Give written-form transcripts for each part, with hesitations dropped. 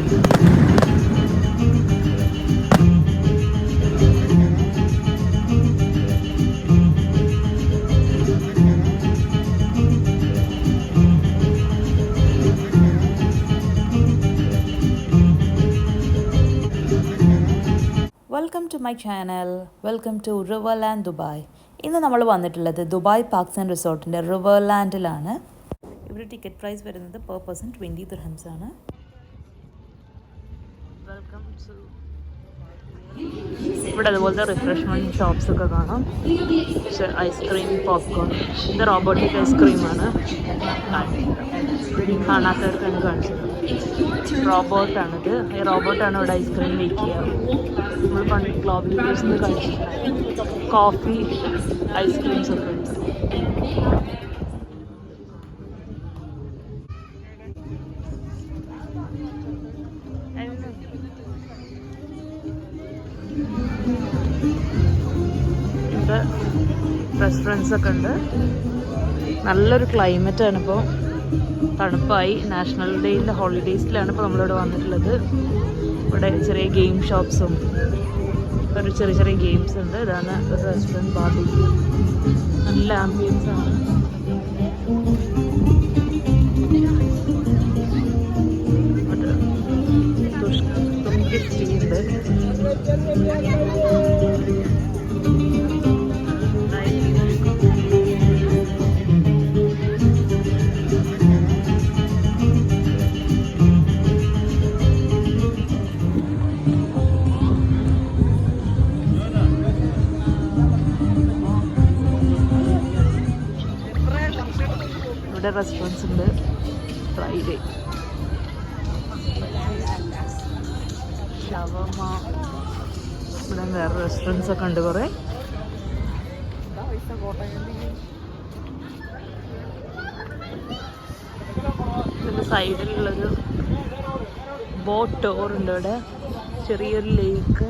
Welcome to my channel, welcome to Riverland Dubai. ഇന്ന് നമ്മൾ വന്നിട്ടുള്ളത് ദുബായ് പാർക്സ് ആൻഡ് റിസോർട്ടിൻ്റെ റിവർലാൻഡിലാണ്. ഇവിടെ ടിക്കറ്റ് പ്രൈസ് വരുന്നത് പെർ പേഴ്സൺ 20 ദിർഹംസ് ആണ്. വെൽക്കം ടു ഇവിടെ അതുപോലത്തെ റിഫ്രഷ്മെൻറ്റ് ഷോപ്സ് ഒക്കെ കാണാം. Ice cream, popcorn. ഇത് റോബോട്ടിക് ഐസ്ക്രീമാണ്. കാണാത്തവർക്കാണ് കാണിച്ചത്. റോബോട്ടാണിത്. ഈ റോബോട്ടാണ് ഇവിടെ ഐസ്ക്രീം മേക്ക് ചെയ്യുക. നമ്മൾ പണ്ട് ഗ്ലോബൽ വീഡിയോസിൽ കഴിച്ചിട്ടുണ്ട്. കോഫി ഐസ്ക്രീംസ് ഒക്കെ ഉണ്ട്. ഇവിടെ റെസ്റ്റോറൻറ്റ്സ് ഒക്കെ ഉണ്ട്. നല്ലൊരു ക്ലൈമറ്റാണ് ഇപ്പോൾ. തണുപ്പായി. നാഷണൽ ഡേയിൻ്റെ ഹോളിഡേയ്സിലാണ് ഇപ്പോൾ നമ്മളിവിടെ വന്നിട്ടുള്ളത്. ഇവിടെ ചെറിയ ഗെയിം ഷോപ്സും ഒരു ചെറിയ ചെറിയ ഗെയിംസ് ഉണ്ട്. ഇതാണ് ഒരു റെസ്റ്റോറൻറ്റ്. ബാർബിക്യൂ. നല്ല ആംബിയൻസ് ആണ്. ഉണ്ട്. ഇവിടെ റെസ്റ്റോറൻറ്റ്സ് ഉണ്ട്. ഫ്രൈഡേ ഷവർമ. ഇവിടെ വേറെ റെസ്റ്റോറൻറ്റ്സ് ഒക്കെ ഉണ്ട് കുറേ. ഇതിൻ്റെ സൈഡിലുള്ളൊരു ബോട്ട് ടൂർ ഉണ്ട്. ഇവിടെ ചെറിയൊരു ലേക്ക്.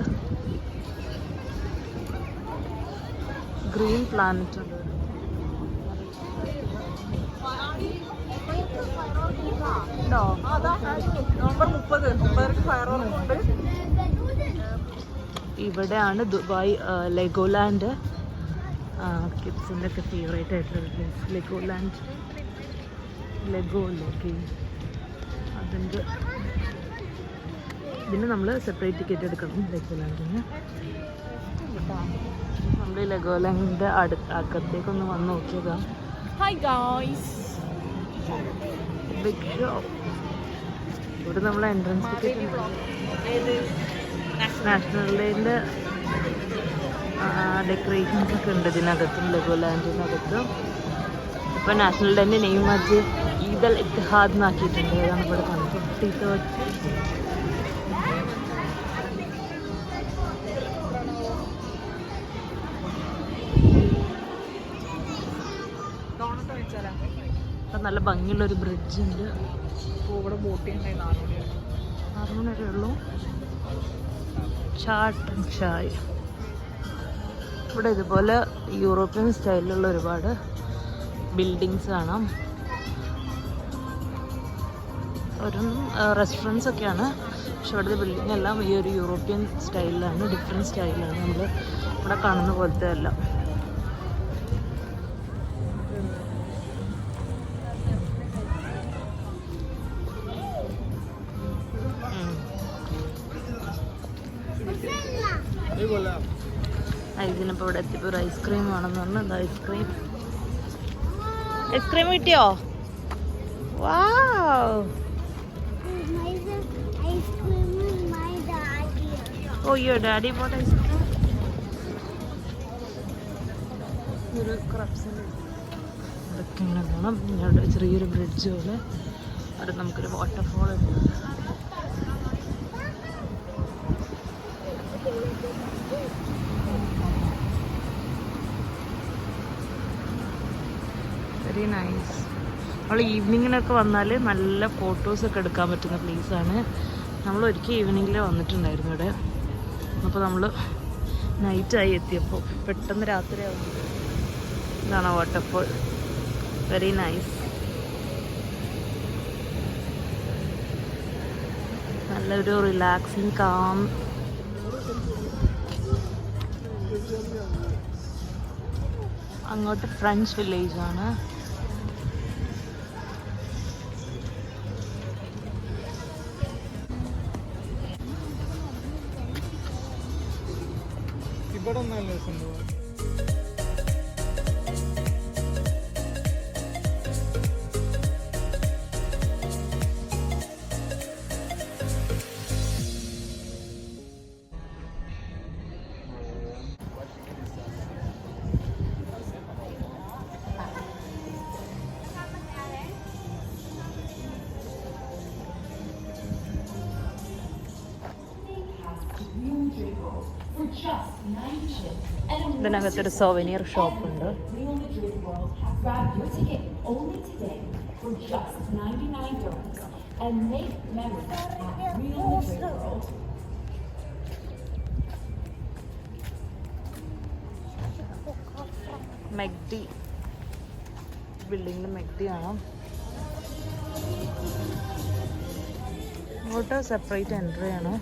ഗ്രീൻ പ്ലാനറ്റ് ഉണ്ട്. ഇവിടെയാണ് ദുബായ് ലെഗോലാൻഡ്. കിഡ്സിൻ്റെ ഒക്കെ ഫേവറേറ്റ് ആയിട്ടുള്ള പ്ലേസ് ലെഗോലാൻഡ്. ലെഗോ ഗെയിം. അതിൻ്റെ ഇതിന് നമ്മൾ സെപ്പറേറ്റ് ടിക്കറ്റ് എടുക്കണം ലെഗോലാൻഡിന്. നമ്മൾ ഈ ലെഗോലാൻഡിൻ്റെ അകത്തേക്കൊന്ന് വന്ന് നോക്കിയതാണ്. Hi guys, big shop. ഇവിടെ നമ്മൾ എൻട്രൻസ് ടിക്കറ്റ് നാഷണൽ ഡേൻ്റെ ഡെക്കറേഷൻസ് ഒക്കെ ഉണ്ട് ഇതിനകത്തും ലെഗോലാൻഡിനകത്ത്. ഇപ്പോൾ നാഷണൽ ഡേൻ്റെ നെയിം മാറ്റി ഈദ് അൽ ഇത്തിഹാദ് എന്നാക്കിയിട്ടുണ്ട്. അതാണ് ഇവിടെ കാണുന്നത്. 53rd. അപ്പം നല്ല ഭംഗിയുള്ളൊരു ബ്രിഡ്ജ് ഉണ്ട്. ഇവിടെ ബോട്ടിങ് 6 മണി വരെ ഉള്ളൂ. ചാട്ട് ചായ്. ഇവിടെ ഇതുപോലെ യൂറോപ്യൻ സ്റ്റൈലിലുള്ള ഒരുപാട് ബിൽഡിങ്സ് കാണാം. ഒരു റെസ്റ്റോറൻറ്റ്സ് ഒക്കെയാണ്. പക്ഷെ ഇവിടുത്തെ ബിൽഡിംഗ് എല്ലാം ഈ ഒരു യൂറോപ്യൻ സ്റ്റൈലിലാണ്. ഡിഫറെൻറ്റ് സ്റ്റൈലിലാണ്. നമ്മൾ ഇവിടെ കാണുന്ന പോലത്തെ അല്ല. ഇതിനിപ്പോൾ ഇവിടെ എത്തിയപ്പോൾ ഒരു ഐസ്ക്രീം വേണമെന്ന് പറഞ്ഞു. എന്താ ഐസ്ക്രീം കിട്ടിയോ? വാവ്. ഓ യുവർ ഡാഡി ബോട്ട് ഐസ്ക്രീം. ഒരു ക്രബ്സിൻ്റെ ഇതൊക്കെ ഇങ്ങനെ കാണാം. ഇവിടെ ചെറിയൊരു ബ്രിഡ്ജ് പോലെ. അവിടെ നമുക്കൊരു വാട്ടർഫോൾ ഉണ്ട്. Very nice. നമ്മൾ ഈവനിങ്ങിനൊക്കെ വന്നാൽ നല്ല ഫോട്ടോസൊക്കെ എടുക്കാൻ പറ്റുന്ന പ്ലേസാണ്. നമ്മൾ ഒരിക്കൽ ഈവനിങ്ങിൽ വന്നിട്ടുണ്ടായിരുന്നു ഇവിടെ. അപ്പോൾ നമ്മൾ നൈറ്റായി എത്തിയപ്പോൾ പെട്ടെന്ന് രാത്രിയാവും. ഇതാണ് വാട്ടർഫോൾ. Very nice. നല്ല നല്ലൊരു റിലാക്സിങ് കാം. അങ്ങോട്ട് ഫ്രഞ്ച് വില്ലേജ് ആണ്. ഇവിടെ ഒന്നല്ലേ സംഭവം. ഇതിനകത്തൊരു സോവനിയർ ഷോപ്പ് ഉണ്ട്. മെഗ്ഡി ബിൽഡിങ്ങിൽ മെഗ്ഡി ആണ്. ഇങ്ങോട്ട് സെപ്പറേറ്റ് എൻട്രി ആണ്.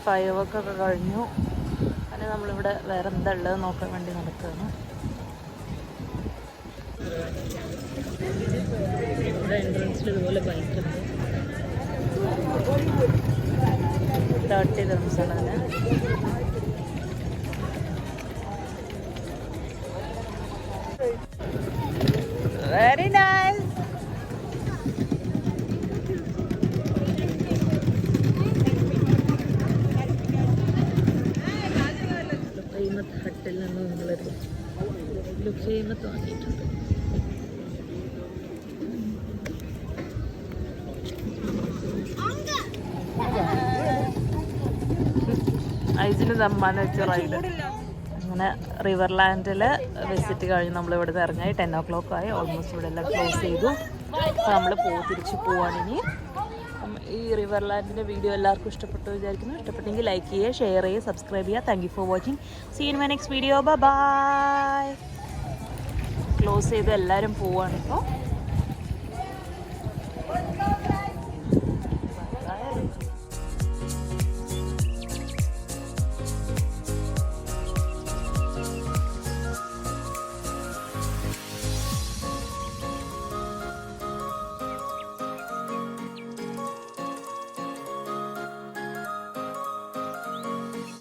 ഫയർ വർക്കൊക്കെ കഴിഞ്ഞു. അങ്ങനെ നമ്മളിവിടെ വേറെ എന്താ ഉള്ളത് നോക്കാൻ വേണ്ടി നടക്കുകയാണ്. ഇവിടെ എൻട്രൻസിൽ ഇതുപോലെ ബൈക്ക് ഉണ്ട്. 30 dirhams ആണ് അതിന്. Very nice. ഹട്ടിൽ നിന്ന് നമ്മളൊരു ലുഖേമത്ത് വാങ്ങിയിട്ടുണ്ട്. ഐസിന് ദമ്മാന്ന് വെച്ച റൈഡ്. അങ്ങനെ റിവർലാൻഡിൽ വിസിറ്റ് കഴിഞ്ഞ് നമ്മളിവിടെ നിന്ന് ഇറങ്ങായി 10 o'clock ആയി. ഓൾമോസ്റ്റ് ഇവിടെ എല്ലാം ക്ലോസ് ചെയ്തു. അപ്പോൾ നമ്മൾ തിരിച്ച് പോവാണ് ഇനി. ഈ റിവർലാൻഡിൻ്റെ വീഡിയോ എല്ലാവർക്കും ഇഷ്ടപ്പെട്ടു വിചാരിക്കുന്നു. ഇഷ്ടപ്പെട്ടെങ്കിൽ ലൈക്ക് ചെയ്യുക, ഷെയർ ചെയ്യുക, സബ്സ്ക്രൈബ് ചെയ്യുക. Thank you for watching. See in my next video. Bye. Close ചെയ്ത് എല്ലാവരും പോവാണ് ഇപ്പോൾ.